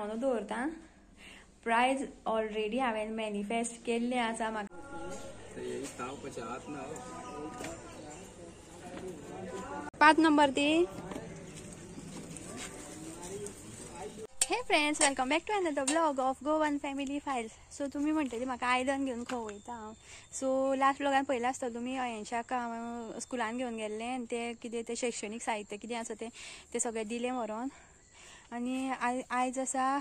लावून दवरता. Prize already हांवें मॅनिफेस्ट केल्लें आसा म्हाका. 5 नंबर ती. Hey friends, welcome back to another blog of Goan family files. So तुमी म्हणटली म्हाका आयदन घेवन खंय वयता हांव. सो लास्ट ब्लॉगान पयला आसता तुमी अयनशाक स्कुलान घेवन गेल्ले आनी ते कितें ते शैक्षणीक साहित्य कितें आसा ते सगळें दिलें व्हरोन. आनी आयज आसा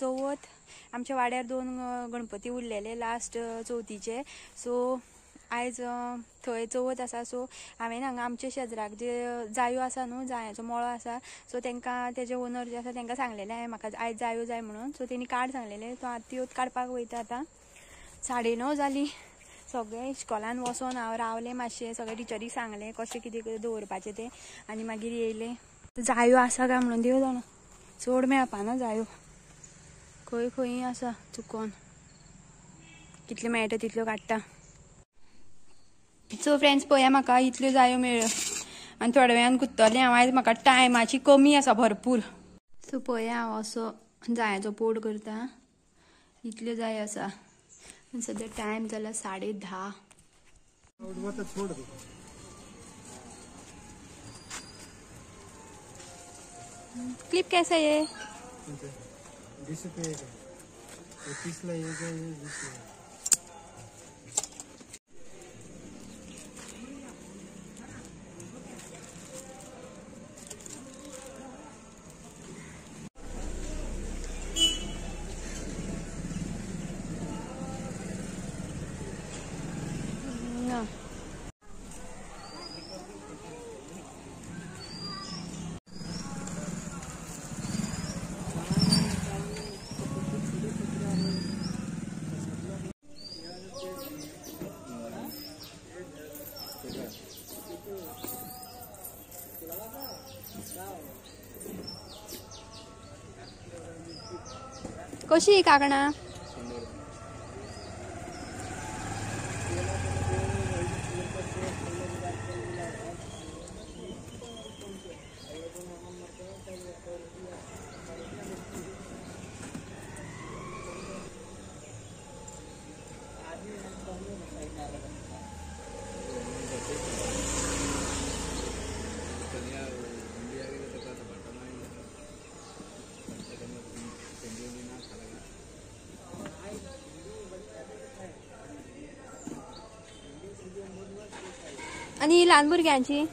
चवथ. आमच्या वाड्यार 2 गणपती उरलेले लास्ट चवथीचे. सो आयज थंय चवथ आसा. सो हांवें हांगा आमच्या शेजराक जे जायो आसा न्हू, जायाचो मळो आसा, सो तांकां तेजे ओनर जे आसा तांकां सांगलेलें हांवें म्हाका आयज जायो जाय म्हणून. सो तेणी कार्ड सांगलेलें. सो आतां त्यो काडपाक वयता. आतां 9:30 जालीं. सगळें इस्कॉलान वचोन हांव रावलें मातशें. सगळें टिचरीक सांगलें कशें कितें दवरपाचें तें आनी मागीर येयलें. जायो आसा काय म्हणून देव जाणा. चड मेळपाना जायो, खंय खंय आसा चुकोन. कितल्यो मेळटा तितल्यो काडटा. सो फ्रेंड्स, पळया म्हाका इतल्यो जायो मेळ्ळ्यो आनी थोड्या वेळान कुत्तलें हांव. आयज म्हाका टायमाची कमी आसा भरपूर. सो पळया हांव असो जायाचो पोड करता. इतल्यो जायो आसा. सद्या टायम जाला 10:30. क्लिप कैसा है ये? 20 रुपये का. 30 ला ये का, ये 20 ला. कशी काकणा? आणि लहान भुरग्यांची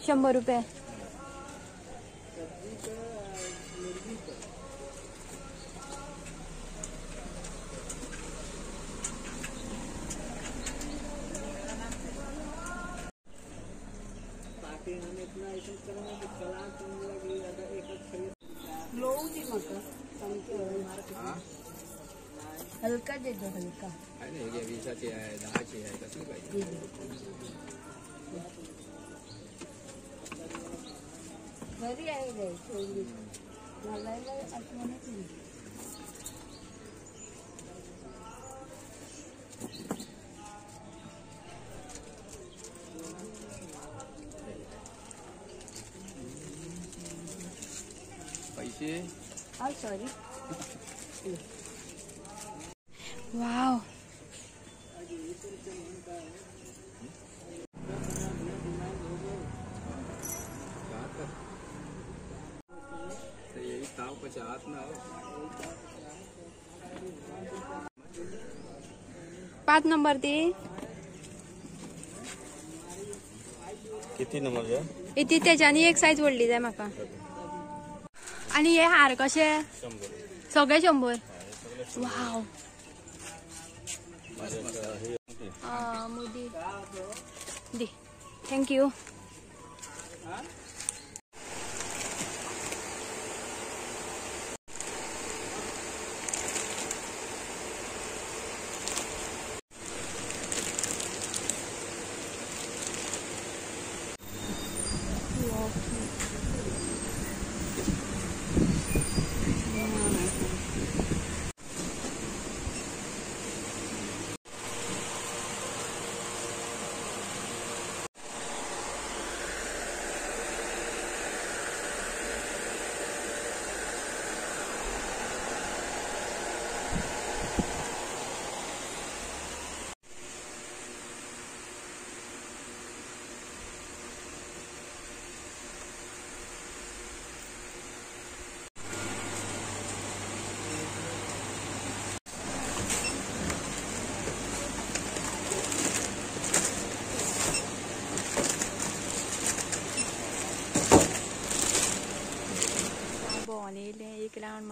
100 रुपये. हलका दे दो, हलका. आहे 20ची आहे, 10ची आहे, कसली पाहिजे? घरी आहे रे ठेवली. घालायला आठवणच नाही. पैसे. सॉरी. वाव. पाच नंबर ती. किती नंबर आहे? इथे त्याच्यानी एक साईज व्हडली जाय म्हाका. आणि हे हार कशे? 100. सगळे 100. वाव. मोदी दी. थँक्यू.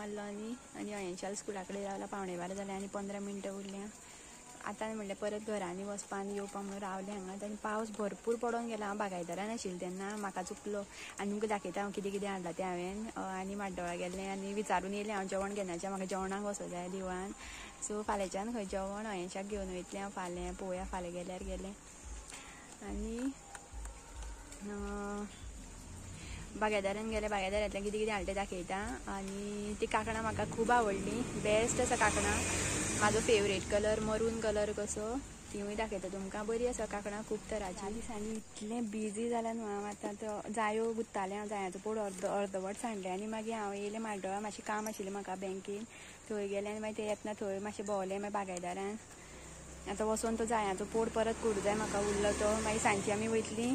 मारलो आनी अयेंशाल स्कुला कडेन रावला 11:15 जाले आनी 15 मिनटां उरल्या. आतां म्हणल्यार परत घरांनी वचपा आनी येवपा म्हणून रावले हांगा. आनी पावस भरपूर पडोन गेलो. हांव बागायदारान आशिल्लें तेन्ना म्हाका चुकलो आनी तुमकां दाखयता हांव कितें कितें हाडलां तें हांवें. आनी माड्डोळा गेलें आनी विचारून येयलें हांव जेवण घेवनाचें, म्हाका जेवणाक वचूं जाय दिवान. सो फाल्यांच्यान खंय जेवण अयेंशाक घेवन वयतलें हांव फाल्यां. पळोवया फाल्यां गेल्यार गेलें. आनी बागायदारान गेलें. बागायदारांतल्यान कितें कितें हाडलें तें दाखयता. आनी ती कांकणां म्हाका खूब आवडलीं. बेस्ट आसा कांकणां. म्हाजो फेवरेट कलर मरून कलर कसो, तिवूय दाखयता तुमकां. बरी आसा कांकणां खूब तरांची. दिसांनी इतलें बिजी जालां न्हू हांव. आतां तो जायो गुत्तालें हांव. जायाचो पोड अर्दवट सांडलें आनी मागीर हांव येयलें माड्डोळा. मातशें काम आशिल्लें म्हाका बँकेन. थंय गेलें आनी मागीर ते येतना थंय मातशें भोंवलें. मागीर बागायदारान आतां वचोन तो जायाचो पोड परत करूं जाय म्हाका उरलो तो. मागीर सांजची आमी वयतलीं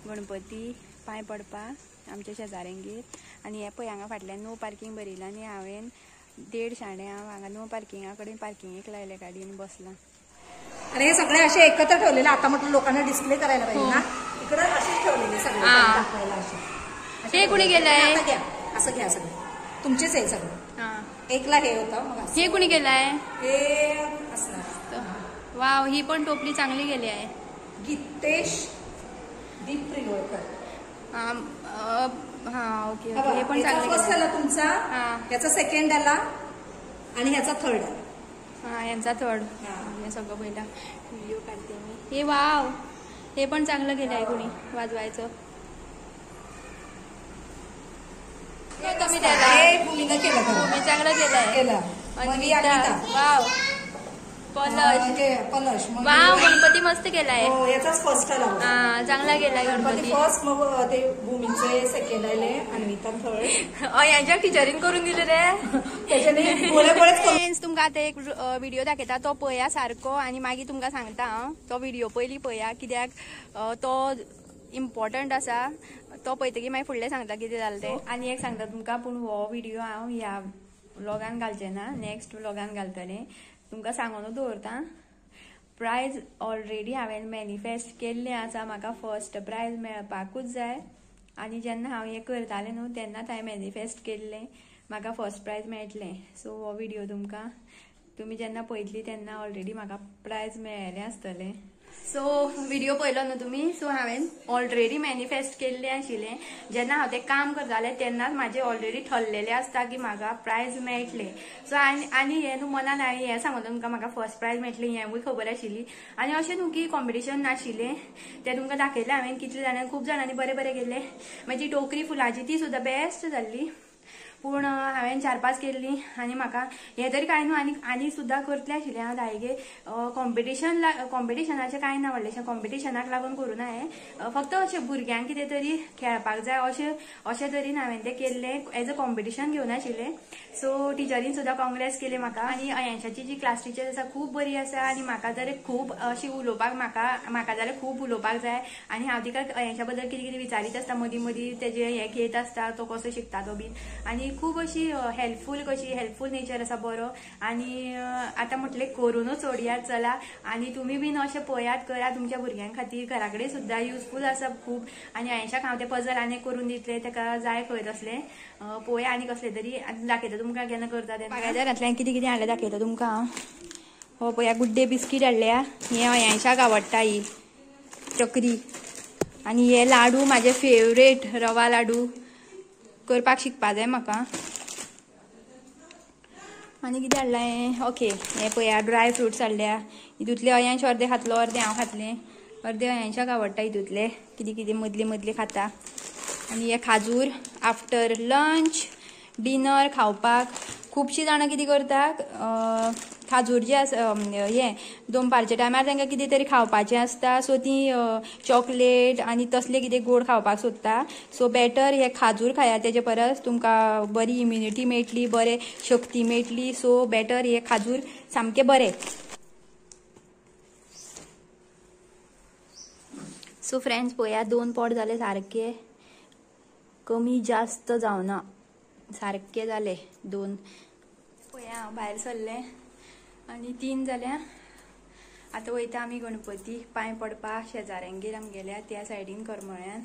गणपती पांय पडपाक आमच्या शेजाऱ्यांगेर. आनी हें पळय हांगा फाटल्यान नो पार्किंग बरयलां आनी हांवें 1.5 शाणे हांव हांगा नो पार्किंगा कडेन पार्किंगेक लायले गाडी आनी बसलां. आणि हे सगळे असे एकत्र ठेवलेले. आता म्हटलं लोकांना डिस्प्ले करायला पाहिजे ना, इकडे असेच ठेवलेले सगळे दाखवायला असे. हे कुणी केलंय? घ्या असं घ्या सगळं तुमचेच आहे सगळं. एकला हे होतं मग हे कुणी केलंय? हे असणार. वाव, ही पण टोपली चांगली गेली आहे. गीतेश दीप प्रिलोळकर. हा ओके. हे पण चांगलं फर्स्ट आला तुमचा, ह्याचा सेकंड आला आणि ह्याचा थर्ड आला. हा यांचा थर्ड. हे सगळं पहिला व्हिडिओ काढते मी. हे वाव, हे पण चांगलं गेलं आहे कुणी वाजवायचं. कमी द्यायला भूमीनं केलं का? मी चांगलं केलंय. वाव, पलश. वाव, गणपती मस्त केलाय. याचाच फर्स्ट आला. चांगला गेलाय गणपती. फर्स्ट, मग ते भूमीचे सेकंड आले आणि थर्ड. यांच्या टिचरीन करून दिले रे त्याच्याने. तुमकां आतां एक व्हिडिओ दाखयता तो पळया सारको आनी मागीर तुमकां सांगता हांव. तो व्हिडिओ पयलीं पळया कित्याक तो इम्पॉर्टंट आसा. तो पळयतकीर मागीर फुडलें सांगता कितें जालें तें. आनी एक सांगता तुमकां, पूण हो व्हिडिओ हांव ह्या व्लॉगान घालचें ना, नेक्स्ट व्लॉगान घालतलें. तुमकां सांगूनच दवरता. प्रायज ऑलरेडी हांवें मॅनिफेस्ट केल्लें आसा. म्हाका फर्स्ट प्रायज मेळपाकूच जाय. आनी जेन्ना हांव हें करतालें न्हू तेन्नाच हांवें मॅनिफेस्ट केल्लें म्हाका फर्स्ट प्रायज मेळटलें. सो हो व्हिडिओ तुमकां तुमी जेन्ना पळयतली तेन्ना ऑलरेडी म्हाका प्रायज मेळ्ळें आसतलें. सो व्हिडिओ पळयलो न्हू तुमी. सो हांवें ऑलरेडी मॅनिफेस्ट केल्लें आशिल्लें. जेन्ना हांव तें काम करतालें तेन्नाच म्हाजें ऑलरेडी ठरलेलें आसता की म्हाका प्रायज मेळटलें. सो आनी हें न्हू मनान हांवें हें सांगून तुमकां म्हाका फर्स्ट प्रायज मेळटलें हेंवूय खबर आशिल्ली. आनी अशें न्हू की कॉम्पिटिशन नाशिल्लें तें तुमकां दाखयलें हांवें. कितले जाणांनी खूब जाणांनी बरें बरें केल्लें. मागीर ती टोकरी फुलांची ती सुद्दां बेस्ट जाल्ली. पूण हांवें 4-5 केल्लीं आनी म्हाका हें तरी कांय न्हू आनी सुद्दां करतलें आशिल्लें हांव धायगे. कॉम्पिटिशनाचें कांय ना व्हडलेशें कॉम्पिटिशनाक लागून करूं ना हें. फक्त अशें भुरग्यांक कितें तरी खेळपाक जाय अशें तरेन हांवें तें केल्लें. एज अ कॉम्पिटिशन घेवन आशिल्लें. सो टिचरीन सुद्दां काँग्रेस केलें म्हाका. आनी अयेंशाची जी क्लास टीचर आसा खूब बरी आसा. आनी म्हाका जाल्यार खूब अशी उलोवपाक म्हाका जाल्यार खूब उलोवपाक जाय. आनी हांव तिका अयेंशा बद्दल कितें कितें विचारीत आसता मदीं मदीं. तेजें हें घेत आसता तो कसो शिकता तो बीन. आनी खूब अशी हेल्पफूल नेचर आसा बरो. आनी आतां म्हटलें करूनच सोडयात चला. आनी तुमी बीन अशें पळयात करा तुमच्या भुरग्यां खातीर. घरा कडेन सुद्दां युजफूल आसा खूब. आनी अयेंशाक हांव तें पजल आनी करून दितलें ताका जाय खंय तसलें. पळोवया आनी कसलें तरी दाखयता तुमकां केन्ना करता तें. बागायदारांतल्यान कितें कितें हाडलें दाखयता तुमकां हांव. हो पळया गुड्डे बिस्कीट हाडल्या. हें अयेंशाक आवडटा ही चकरी. आनी हे लाडू म्हाजे फेवरेट रवा लाडू करपाक शिकपा जाय म्हाका. आनी कितें हाडलां हें. ओके हें पळया ड्राय फ्रुट्स हाडल्या. हितूंतले अयेंश अर्दे खातलो अर्दे हांव खातलें. अर्दे अयेंशाक आवडटा हितूंतले कितें कितें मदलें खाता. आनी हे खाजूर आफ्टर लंच डिनर खावपाक. खुबशीं जाणां कितें करतात खाजूर जे आसा हें दनपारच्या टायमार तांकां कितें तरी खावपाचें आसता. सो तीं चॉकलेट आनी तसलें कितें गोड खावपाक सोदता. सो बेटर हे खाजूर खायात. तेजे परस तुमकां बरी इम्युनिटी मेळटली, बरें शक्ती मेळटली. सो बेटर हे खाजूर सामकें बरें. सो फ्रेंड्स पळया 2 पोट जाले सारके. कमी जास्त जावना सारके जाले 2. पळया हांव भायर सरलें आनी 3 जाल्या. आतां वयता आमी गणपती पांय पडपा शेजाऱ्यांगेर आमगेल्या त्या सायडीन करमळ्यान.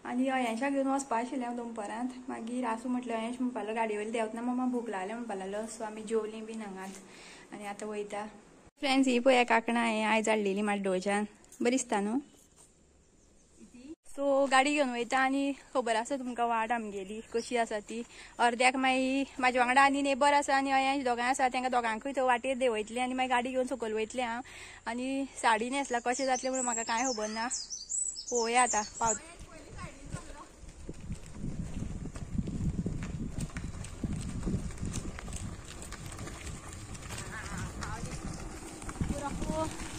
आनी अयांशाक घेवन वचपा आशिल्लें हांव दनपारांत. मागीर आसूं म्हटलें अयांश म्हणपा लागलो गाडये वयले देंवतना मम्मा भूक लागलें म्हणपा लागलो. सो आमी जेवलीं बीन हांगाच आनी आतां वयता. फ्रेंड्स ही पळय कांकणां हांवें आयज हाडलेलीं माड्डोळच्यान, बरी दिसता न्हू. सो गाडी घेवन वयता आनी खबर आसा तुमकां वाट आमगेली कशी आसा ती. अर्द्याक मागीर म्हाजे वांगडा आनी नेबर आसा आनी अयांश दोगांय आसा, तांकां दोगांकूय थंय वाटेर देंवयतलें आनी मागीर गाडी घेवन सकयल वयतलें हांव. आनी साडी न्हेसला कशें जातलें म्हणून म्हाका कांय खबर ना. पळोवया आतां पावत.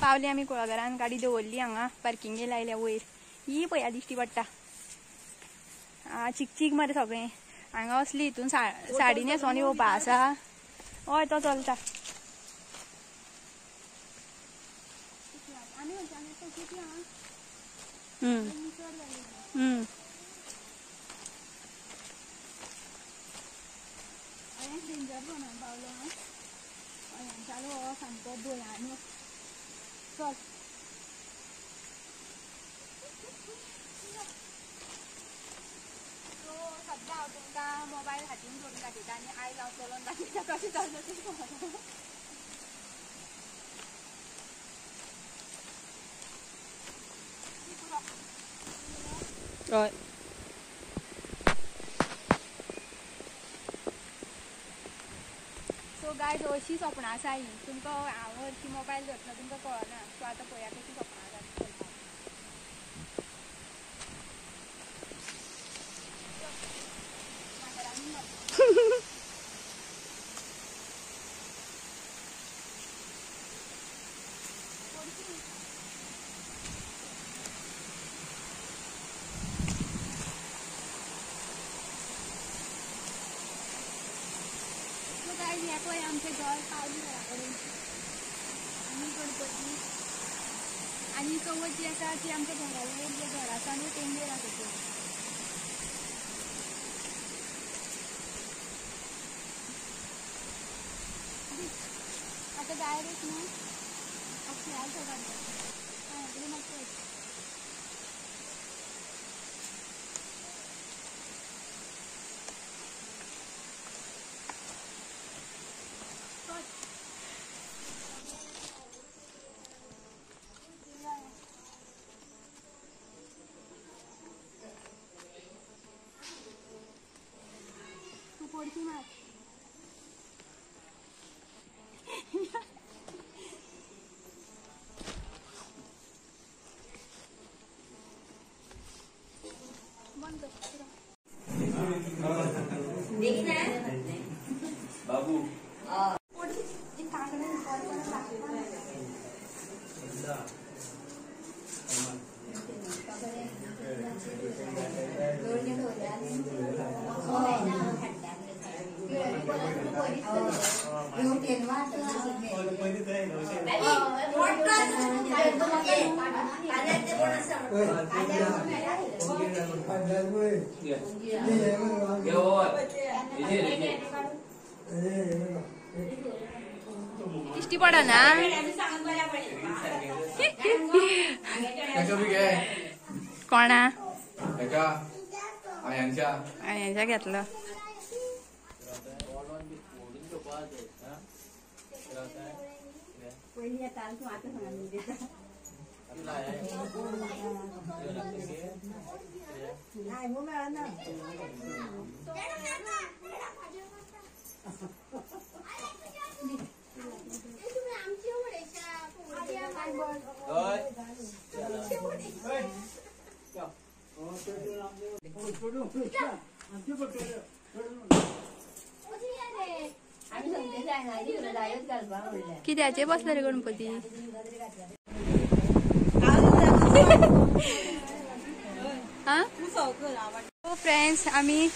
पावली आमी कुळागरान. गाडी दवरली हांगा पार्किंगेर लायल्या वयर. ही पळया दिश्टी पडटा. चीक मरे सगळें हांगा असली हितून साडी न्हेसोन येवपा आसा. हय तो चलता. सामको भंयानूक. चल सद्या हांव तुमकां मोबायल हातीन धरून दाखयता आनी आयज हांव चलोवन दाखयता कशें चलता तें. हय सो गायज अशी स्वप्नां आसा ही. तुमकां हांव हरशी मोबायल धरता तुमकां कळना. सो आतां पळया कशी स्वप्नां आसा. हे पळय आमचें घर पावली घरा कडेन. आनी गणपती आनी चवथ जी आसा ती आमच्या घरा वयर जे घर आसा न्हू तेंगेर आसा. आतां डायरेक्ट न्हू अक्षयाल सगळ्यांक कडेन मातशें. तू पडची मार. बंद बाबू दिश्टी पडना. कोणा आयांच्या घेतलो. कित्याचे बसले रे गणपती. फ्रेंड्स आमी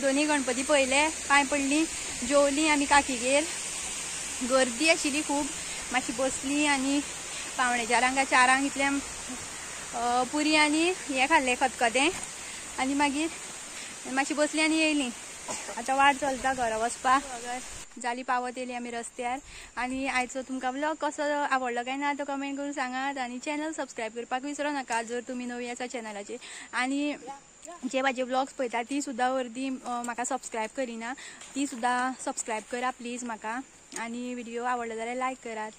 दोन्ही गणपती पळयले, पांय पडली, जेवली आनी काकीगेर. गर्दी आशिल्ली खूब. मातशी बसली आनी पावणे 4 इतल्यान पुरी आनी हे खाल्लें खतखतें आनी मागीर मातशी बसली आनी येयली. आतां वाट चलता घरा वचपाक. जाली पावत येयली आमी रस्त्यार. आनी आयचो तुमकां व्लॉग कसो आवडलो काय ना तो कमेंट करून सांगात. आनी चॅनल सबस्क्राईब करपाक विसरो नाका जर तुमी नवी आसा चॅनलाचेर. आनी जे म्हाजे व्लॉग्स पळयता ती सुद्दां अर्दी म्हाका सबस्क्राईब करिना ती सुद्दां सबस्क्राईब करा प्लीज म्हाका. आनी व्हिडिओ आवडलो जाल्यार लायक करात.